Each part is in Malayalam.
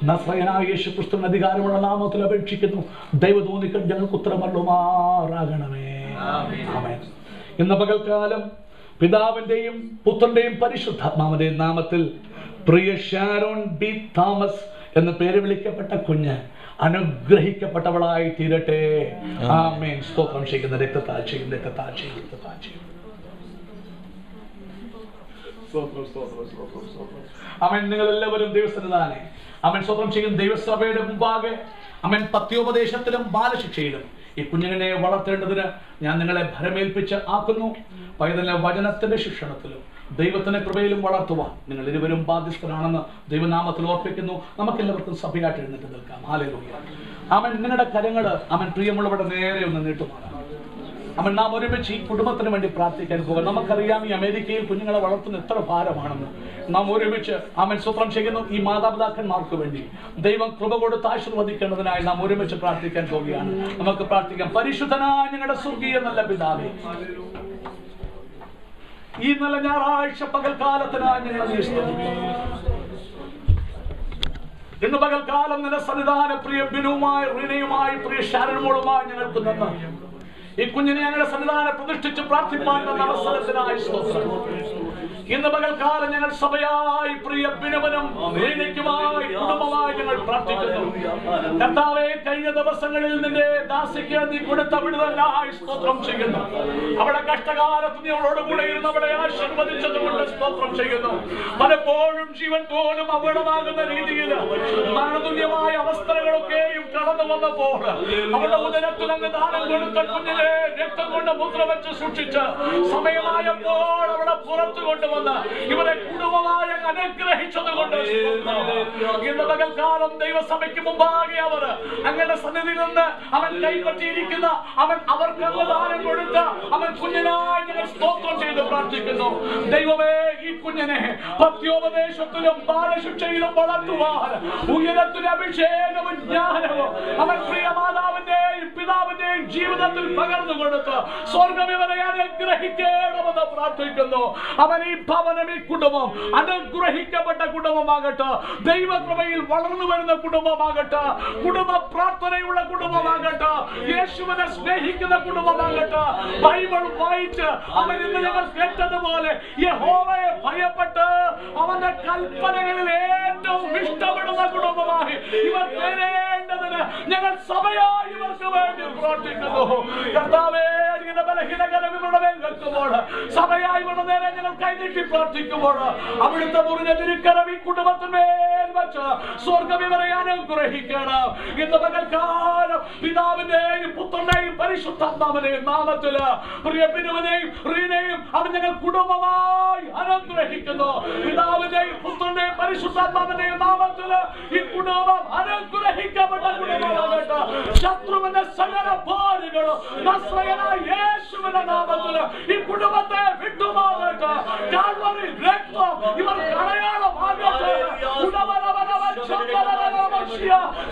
നസ്രയനായ യേശുക്രിസ്തുവിന്റെ അധികാരമുള്ള നാമത്തിൽ അപേക്ഷിക്കുന്നു. ദൈവം തോന്നിക്കൊണ്ട് ഞങ്ങൾക്ക് ഉത്തരമല്ലുമാറാകണമേ. ആമേൻ. ഇന്ന് പകൽക്കാലം പിതാവിന്റെയും പുത്രന്റെയും പരിശുദ്ധാത്മാവിന്റെയും നാമത്തിൽ പ്രിയ ഷാരോൺ ബി തോമസ് എന്ന് പേര് വിളിക്കപ്പെട്ട കുഞ്ഞ് അനുഗ്രഹിക്കപ്പെട്ടവളായി തീരട്ടെ. ആമേൻ. സ്തോത്രം ചെയ്യുന്ന രക്തത്താൽ ചെയ്യും, രക്തത്താൽ ചെയ്യും, രക്തത്താൽ ചെയ്യും. അവൻ നിങ്ങൾ എല്ലാവരും ദൈവസന്നിധാനെ അവൻ സ്വതന്ത്രം ചെയ്യും ദൈവസഭയുടെ മുമ്പാകെ അവൻ പത്യോപദേശത്തിലും ബാലശിക്ഷയിലും ഈ കുഞ്ഞിനെ വളർത്തേണ്ടതിന് ഞാൻ നിങ്ങളെ ഭരമേൽപ്പിച്ച് ആക്കുന്നു. പൈതലിനെ വചനത്തിന്റെ ശിക്ഷണത്തിലും ദൈവത്തിന്റെ കൃപയിലും വളർത്തുവാൻ നിങ്ങൾ ഇരുവരും ബാധ്യസ്ഥരാണെന്ന് ദൈവനാമത്തിൽ ഓർപ്പിക്കുന്നു. നമുക്കെല്ലാവർക്കും സഭയായിട്ട് എഴുന്നേറ്റ് നിൽക്കാം. ഹല്ലേലൂയ. അവൻ നിങ്ങളുടെ കരങ്ങൾ അവൻ പ്രിയമുള്ളവരുടെ നേരെ ഒന്ന് നീട്ടുമാണ്. അവൻ നാം ഒരുമിച്ച് ഈ കുടുംബത്തിന് വേണ്ടി പ്രാർത്ഥിക്കാൻ പോകും. നമുക്കറിയാം ഈ അമേരിക്കയിൽ കുഞ്ഞുങ്ങളെ വളർത്തുന്ന എത്ര ഭാരമാണെന്ന്. നാം ഒരുമിച്ച് അവൻ സ്വതന്ത്രം ചെയ്യുന്നു ഈ മാതാപിതാക്കന്മാർക്ക് വേണ്ടി ദൈവം കൃപ കൊടുത്ത് ആശീർവദിക്കേണ്ടതിനായി നാം ഒരുമിച്ച് പ്രാർത്ഥിക്കാൻ പോവുകയാണ്. നമുക്ക് പ്രാർത്ഥിക്കാം. പരിശുദ്ധനായ ഞങ്ങളുടെ സ്വർഗീയ നല്ല പിതാവേ, ഈ നല്ല ഞായറാഴ്ച പകൽക്കാലത്തിനായി ഞങ്ങൾ ഇന്ന് പകൽക്കാലം നിന്റെ സന്നിധാന പ്രിയ ബിനുവുമായി റീനയുമായി പ്രിയ ഷാരനുമായി ഞങ്ങൾക്ക് നന്ദി. ഈ കുഞ്ഞിനെ ഞങ്ങളുടെ സന്നിധാനം പ്രതിഷ്ഠിച്ച് പ്രാർത്ഥിപ്പാൻ തന്ന അവസരത്തിനായി സ്തോത്രം. ഇന്ന് പകൽക്കാലം ഞങ്ങൾ സഭയായി പ്രിയ ബിനുവിനും റീനയ്ക്കുമായി കുടുംബമായി ഞങ്ങൾ പ്രാർത്ഥിക്കുന്നു. കർത്താവേ, കഴിഞ്ഞ ദിവസങ്ങളിൽ നിന്റെ ദാസിക്ക് നീ കൊടുത്ത വിടുതലായി സ്തോത്രം ചെയ്യുന്നു. അവിടെ കഷ്ടകാലത്ത് നീ അവളോട് കൂടെ ഇരുന്ന് അവളെ ആശീർവദിച്ചതുകൊണ്ട് സ്തോത്രം ചെയ്യുന്നു. പലപ്പോഴും ജീവൻ പോലും അപകടമാകുന്ന രീതിയിൽ മരണതുല്യമായ അവസ്ഥകളൊക്കെയും കടന്നു വന്നപ്പോൾ അവളുടെ ഉദരത്തിൽ അങ്ങ് ദാനം കൊടുത്ത കുഞ്ഞിനെ രക്തം കൊണ്ട് മുദ്ര വെച്ച് സൂക്ഷിച്ച് സമയമായപ്പോൾ അവളെ പുറത്തു കൊണ്ടുവന്ന് ഇവരെ കുടുംബമായി അനുഗ്രഹിച്ചത് കൊണ്ട് ഇന്ന് പകൽക്കാലം ദൈവസഭയ്ക്ക് മുമ്പാകെ അവർ അങ്ങനെ സന്നിധിയിൽ നിന്ന് അവൻ കൈപ്പറ്റിയിരിക്കുന്ന അവൻ അവർക്ക് ദാനം കൊടുത്ത അവൻ കുഞ്ഞിനായി ഞങ്ങൾ സ്തോത്രം ചെയ്ത് പ്രാർത്ഥിക്കുന്നു. ദൈവമേ, ഈ കുഞ്ഞിനെ പത്യോപദേശത്തിലും ബാലശിക്ഷയിലും വളർത്തുവാൻ ഉയരത്തിന് അഭിഷേകവും ജ്ഞാനവും അവൻ പ്രിയ മാതാവിന്റെയും പിതാവിന്റെയും ജീവിതത്തിൽ പകർന്നു കൊടുത്ത് സ്വർഗ്ഗം ഇവരെ അനുഗ്രഹിക്കണമെന്ന് പ്രാർത്ഥിക്കുന്നു. അവൻ ഈ ഭവനം ഈ കുടുംബം അനുഗ്രഹിക്കപ്പെട്ട കുടുംബമാകട്ടെ, ദൈവകൃപയിൽ വളർന്നു വരുന്ന കുടുംബമാകട്ടെ, കുടുംബ പ്രാർത്ഥനയുള്ള കുടുംബമാകട്ടെ, യേശുവിനെ സ്നേഹിക്കുന്ന കുടുംബമാകട്ടെ, ബൈബിൾ വായിച്ച് അവൻ ഇന്ന് ഞങ്ങൾ കേട്ടതുപോലെ യഹോവയെ ഭയപ്പെട്ട് അവന്റെ കൽപ്പനകളിൽ ഏറ്റവും ഇഷ്ടപ്പെടുന്ന കുടുംബമായി ഇവർ വരേണ്ടതിന് ഞങ്ങൾ സഭയായി ഇവർക്ക് വേണ്ടി പ്രാർത്ഥിക്കുന്നു. കർത്താവേ, ഇങ്ങനെ ബലഹീനകരം ഇവരുടെ മേൽ വെക്കുമ്പോൾ സഭയായി ഇവരുടെ നേരെ ഞങ്ങൾ കൈനീട്ടി പ്രാർത്ഥിക്കുമ്പോൾ അവിടുത്തെ മുറിഞ്ഞ തിരുക്കരം ഈ കുടുംബത്തിന്മേൽ വെച്ച് സ്വർഗ്ഗം ഇവരെ അനുഗ്രഹിക്കണം. ഇന്ന് പകൽക്കാലം പിതാവിന്റെയും പുത്രന്റെയും പരിശുദ്ധാത്മാവിന്റെയും നാമത്തില് പ്രിയ ബിനുവിനെയും റീനയും അവൻ ഞങ്ങൾ കുടുംബമായി അനുഗ്രഹിക്കുന്നു. പിതാവിന്റെയും പുത്രന്റെയും പരിശുദ്ധാത്മാവിന്റെയും നാമത്തില് ഈ കുടുംബം അനുഗ്രഹിക്കപ്പെട്ട കുടുംബമാകട്ടെ. ശത്രുവിന്റെ സകല ഭാര്യകളും നസ്രയനായ യേശുവിന്റെ നാമത്തില് ഈ കുടുംബത്തെ വിട്ടുമാറട്ടെ. കാൽവരി രക്തം ഇവർ അടയാളമാകട്ടെ.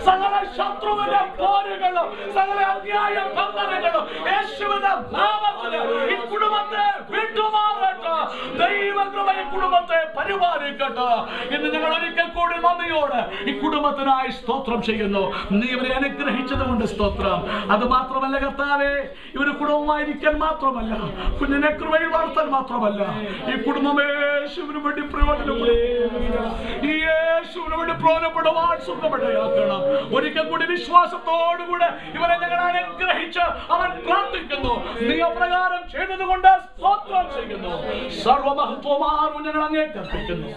സകല ശത്രുവിന്റെ ഭാര്യകളും സകല അന്യായ ബന്ധനങ്ങളും യേശുവിന്റെ നാമത്തില് ഈ കുടുംബത്തെ വിട്ടുമാറട്ടെ. ദൈവകൃപ ഈ കുടുംബത്തെ പരിപാലിക്കട്ടെ. ഇന്ന് ഞങ്ങൾ ഒരിക്കൽ കൂടി നന്ദിയോടെ ഈ കുടുംബത്തിനായി സ്തോത്രം ചെയ്യുന്നു. നീ ഇവരെ അനുഗ്രഹിച്ചത് കൊണ്ട് സ്തോത്രം. അത് മാത്രമല്ല കർത്താവേ, ഇവര് കുടുംബമായിരിക്കാൻ മാത്രമല്ല, കുഞ്ഞിനെ കൃപയിൽ വളർത്താൻ മാത്രമല്ല, ഈ കുടുംബം യേശുവിന് വേണ്ടി പ്രയോജനപ്പെടും. ഈ യേശുവിന് വേണ്ടി പ്രയോജനപ്പെടുവാൻ സുഖമിടയാക്കണം. ഒരിക്കൽ കൂടി വിശ്വാസത്തോടുകൂടെ ഇവരെ ഞങ്ങൾ അനുഗ്രഹിച്ച് അവൻ പ്രാർത്ഥിക്കുന്നു. നീ അപ്രകാരം ചെയ്തതുകൊണ്ട് സ്തോത്രം ചെയ്യുന്നു. സർവമഹത്വമാറും ഞങ്ങൾ അങ്ങേക്ക് അർപ്പിക്കുന്നു.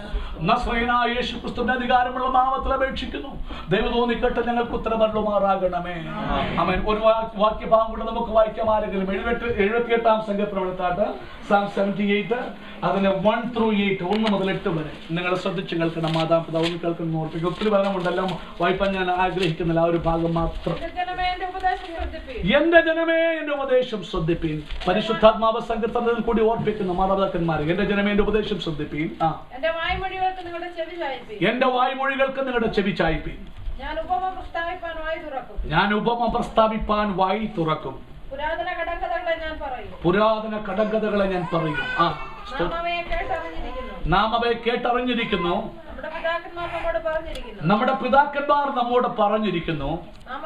നസ്രയനായ യേശുക്രിസ്തുവിന്റെ അധികാരമുള്ള നാമത്തിൽ അപേക്ഷിക്കുന്നു. ദൈവം തോന്നിക്കട്ടെ, ഞങ്ങൾക്ക് ഉത്തരമരുളുമാറാകണമേ. അവൻ ഒരു വാക്യഭാഗം കൂടെ നമുക്ക് വായിക്കാം. ആരെങ്കിലും 78-ാം സങ്കീർത്തനമെടുത്താട്ട് Psalm 78 അതിന് 1 through 8 1 മുതൽ 8 വരെ നിങ്ങൾ ശ്രദ്ധിച്ച് കേൾക്കണം. മാതാപിതാവ് ഒന്ന് കേൾക്കണം. ഓർപ്പിക്കും. ഒത്തിരി ഭാഗമുണ്ടല്ലോ വായിപ്പാൻ ഞാൻ ആഗ്രഹിക്കുന്നില്ല. ആ ഒരു ഭാഗം മാത്രം. എന്റെ ജനമേ എന്റെ ഉപദേശം ശ്രദ്ധിപ്പീൻ. പരിശുദ്ധാത്മാവ് സങ്കീർത്തനത്തിൽ കൂടി ഓർപ്പിക്കുന്നു മാതാപിതാക്കന്മാരെ. എന്റെ ജനമേ എന്റെ ഉപദേശം ശ്രദ്ധിപ്പീൻ. എന്റെ വായ്മൊഴികൾക്ക് നിങ്ങളുടെ ചെവി ചായ്പീൻ. ഞാൻ ഉപമ പ്രസ്താവിപ്പാൻ വായി തുറക്കും. പുരാതന കടങ്കഥകളെ ഞാൻ പറയും. നാം അവയെ കേട്ടറിഞ്ഞിരിക്കുന്നു. നമ്മുടെ പിതാക്കന്മാർ നമ്മോട് പറഞ്ഞിരിക്കുന്നു, നാം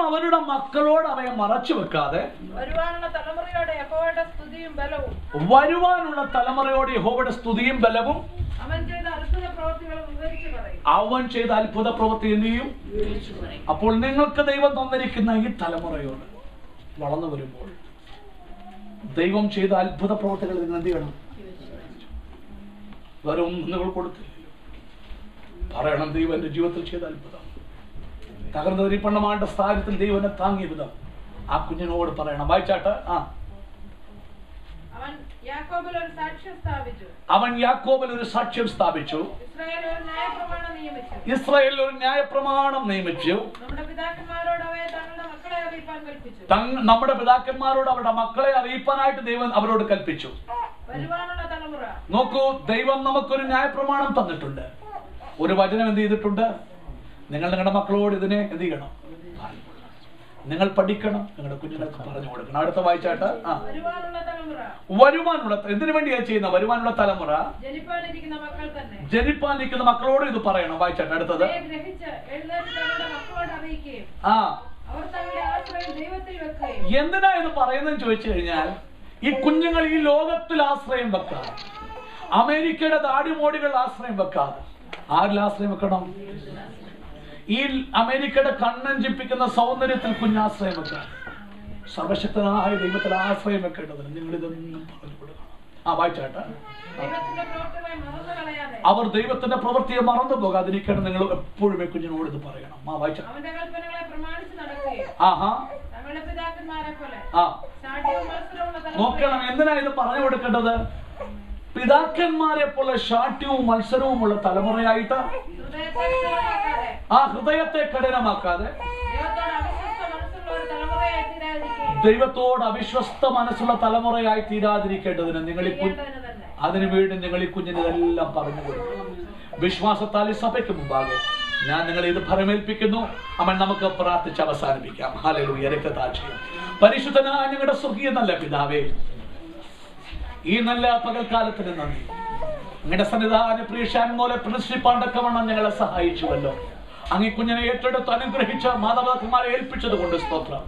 അവരുടെ മക്കളോട് അവയെ മറച്ചു വെക്കാതെ വരുവാനുള്ള തലമുറയോടെ യഹോവയുടെ സ്തുതിയും ബലവും അവൻ ചെയ്ത അത്ഭുത പ്രവൃത്തി എന്ത് ചെയ്യും? അപ്പോൾ നിങ്ങൾക്ക് ദൈവം തന്നിരിക്കുന്ന ഈ തലമുറയോട് വളർന്നു വരുമ്പോൾ ദൈവം ചെയ്ത അത്ഭുത പ്രവൃത്തികൾ നിങ്ങൾ എന്ത് ചെയ്യണം? വേറെ ഒന്നും നിങ്ങൾ കൊടുത്തില്ല. പറയണം, ദൈവം എന്റെ ജീവിതത്തിൽ ചെയ്ത അത്ഭുതം, തകർന്നവരിപ്പണ്ണമാണ്ട സ്ഥാനത്തിൽ ദൈവം എന്നെ താങ്ങിയ വിധം ആ കുഞ്ഞിനോട് പറയണം. വായിച്ചാട്ട്. അവൻ യാക്കോബിൽ ഒരു സാക്ഷ്യം സ്ഥാപിച്ചു. ഇസ്രായേലിൽ ഒരു ന്യായപ്രമാണം നിയമിച്ചു. നമ്മുടെ പിതാക്കന്മാരോട് അവരുടെ മക്കളെ അറിയിപ്പാനായിട്ട് ദൈവം അവരോട് കൽപ്പിച്ചു. നോക്കൂ, ദൈവം നമുക്കൊരു ന്യായപ്രമാണം തന്നിട്ടുണ്ട്. ഒരു വചനം എന്ത് ചെയ്തിട്ടുണ്ട്? നിങ്ങൾ നിങ്ങളുടെ മക്കളോട് ഇതിനെ എന്ത് ചെയ്യണം? നിങ്ങൾ പഠിക്കണം, നിങ്ങളുടെ കുഞ്ഞുങ്ങൾക്ക് പറഞ്ഞു കൊടുക്കണം. അടുത്ത വായിച്ചാട്ട്. വരുവാനുള്ള എന്തിനു വേണ്ടിയാ ചെയ്യുന്ന? വരുവാനുള്ള തലമുറ, ജനിപ്പാനിരിക്കുന്ന മക്കളോട് ഇത് പറയണം. വായിച്ചാട്ട്. അടുത്തത്. എന്തിനാ ഇത് പറയുന്നതെന്ന് ചോദിച്ചു കഴിഞ്ഞാൽ, ഈ കുഞ്ഞുങ്ങൾ ഈ ലോകത്തിൽ ആശ്രയം വെക്കാതെ, അമേരിക്കയുടെ ദാടിമോടികൾ ആശ്രയം വെക്കാതെ ആരിൽ ആശ്രയം വെക്കണം? ഈ അമേരിക്കയുടെ കണ്ണഞ്ചിപ്പിക്കുന്ന സൗന്ദര്യത്തിൽ കുഞ്ഞാശ്രയം വെക്കണം. സർവശക്തനായ ദൈവത്തിൽ ആശ്രയം വെക്കേണ്ടതിന് നിങ്ങൾ ഇതൊന്നും പറഞ്ഞു കൊടുക്കണം. വായിച്ചാട്ട്. അവർ ദൈവത്തിന്റെ പ്രവൃത്തിയെ മറന്നു പോകാതിരിക്കണം. നിങ്ങൾ എപ്പോഴും കുഞ്ഞിനോട് ഇത് പറയണം. വായിച്ചാട്ട്. നോക്കണം, എന്തിനാ ഇത് പറഞ്ഞു കൊടുക്കേണ്ടത്? പിതാക്കന്മാരെ പോലെ ശാഠ്യവും മത്സരവുമുള്ള തലമുറയായിട്ട്, ഹൃദയത്തെ കഠിനമാക്കാതെ, ദൈവത്തോട് അവിശ്വസ്ത മനസ്സുള്ള തലമുറയായി തീരാതിരിക്കേണ്ടതിന് നിങ്ങൾ അതിനുവേണ്ടി നിങ്ങൾ ഈ കുഞ്ഞിന് ഇതെല്ലാം പറഞ്ഞു കൊടുക്കണം. വിശ്വാസത്താൽ ഈ സഭയ്ക്ക് മുമ്പാകെ ഞാൻ നിങ്ങളെ ഇത് ഫലമേൽപ്പിക്കുന്നു. അവൻ നമുക്ക് പ്രാർത്ഥിച്ച് അവസാനിപ്പിക്കാം. ഹല്ലേലൂയ. രക്തസാക്ഷിയം. പരിശുദ്ധനായ ഞങ്ങളുടെ സ്വർഗീയ നല്ല പിതാവേ, ഈ നല്ല പകൽക്കാലത്തിന് നന്ദി. നിങ്ങളുടെ സന്നിധാന പ്രിയശാൻ പോലെ പ്രതിഷ്ഠിപ്പാണ്ടക്കവണ്ണം ഞങ്ങളെ സഹായിച്ചുവല്ലോ. അങ്ങ് കുഞ്ഞിനെ ഏറ്റെടുത്ത് അനുഗ്രഹിച്ച മാതാപിതാക്കന്മാരെ ഏൽപ്പിച്ചത് കൊണ്ട് സ്തോത്രം.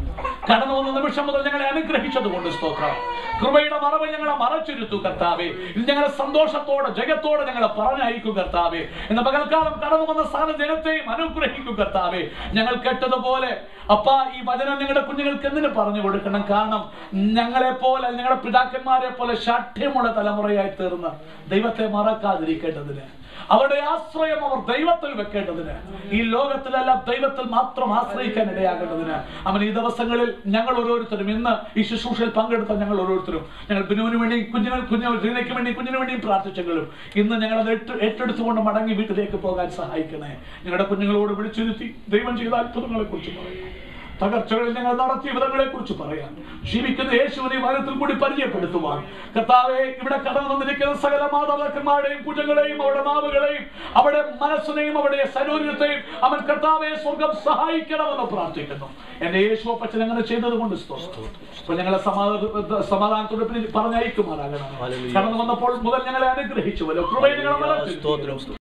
കടന്നു വന്ന നിമിഷം മുതൽ ഞങ്ങളെ അനുഗ്രഹിച്ചത് കൊണ്ട് സ്തോത്രം. കൃപയുടെ മറവ് ഞങ്ങളെ മറച്ചിരുത്തു കർത്താവേ. ഇത് ഞങ്ങളെ സന്തോഷത്തോടെ ജയത്തോടെ ഞങ്ങളെ പറഞ്ഞയക്കും കർത്താവേ. ഇന്ന് പകൽക്കാലം കടന്നു വന്ന സകല ജനത്തെയും അനുഗ്രഹിക്കും കർത്താവേ. ഞങ്ങൾ കേട്ടതുപോലെ അപ്പാ ഈ വചനം ഞങ്ങളുടെ കുഞ്ഞുങ്ങൾക്ക് എന്തിനു പറഞ്ഞു കൊടുക്കണം? കാരണം ഞങ്ങളെ പോലെ, ഞങ്ങളുടെ പിതാക്കന്മാരെ പോലെ ശാഠ്യമുള്ള തലമുറയായി തീർന്ന് ദൈവത്തെ മറക്കാതിരിക്കേണ്ടതിന്, അവരുടെ ആശ്രയം അവർ ദൈവത്തിൽ വെക്കേണ്ടതിന്, ഈ ലോകത്തിലല്ല ദൈവത്തിൽ മാത്രം ആശ്രയിക്കാൻ ഇടയാകേണ്ടതിന് അവൻ ഈ ദിവസങ്ങളിൽ ഞങ്ങൾ ഓരോരുത്തരും, ഇന്ന് ഈ ശുശ്രൂഷയിൽ പങ്കെടുത്ത ഞങ്ങൾ ഓരോരുത്തരും, ഞങ്ങൾ ബിനുവിന് വേണ്ടി കുഞ്ഞിന് വേണ്ടിയും പ്രാർത്ഥിച്ചെങ്കിലും ഇന്ന് ഞങ്ങളത് ഏറ്റെടുത്തുകൊണ്ട് മടങ്ങി വീട്ടിലേക്ക് പോകാൻ സഹായിക്കണേ. ഞങ്ങളുടെ കുഞ്ഞുങ്ങളോട് വിളിച്ചിരുത്തി ദൈവം ചെയ്ത അത്ഭുതങ്ങളെ കുറിച്ച് പറയാം, തകർച്ചകളിൽ ഞങ്ങൾ നടത്തിയ വിധങ്ങളെ കുറിച്ച് പറയാൻ, ജീവിക്കുന്ന യേശുവിനെ വനത്തിൽ കൂടി പരിചയപ്പെടുത്തുവാൻ കർത്താവെ, ഇവിടെ കടന്നു വന്നിരിക്കുന്ന സകല മാതാപിതാക്കന്മാരുടെയും കുഞ്ഞുങ്ങളെയും അവരുടെ നാവുകളെയും അവരുടെ മനസ്സിനെയും അവരുടെ ശരീരത്തെയും അവൻ കർത്താവെ സ്വർഗം സഹായിക്കണമെന്ന് പ്രാർത്ഥിക്കുന്നു. എന്റെ യേശു അപ്പച്ചൻ അങ്ങനെ ചെയ്തത് കൊണ്ട് ഇപ്പോൾ ഞങ്ങളെ സമാധാനത്തോടെ പറഞ്ഞയക്കുമാറാകണം. കടന്നു വന്നപ്പോൾ മുതൽ ഞങ്ങളെ അനുഗ്രഹിച്ചുവല്ലോ. കൃപയെ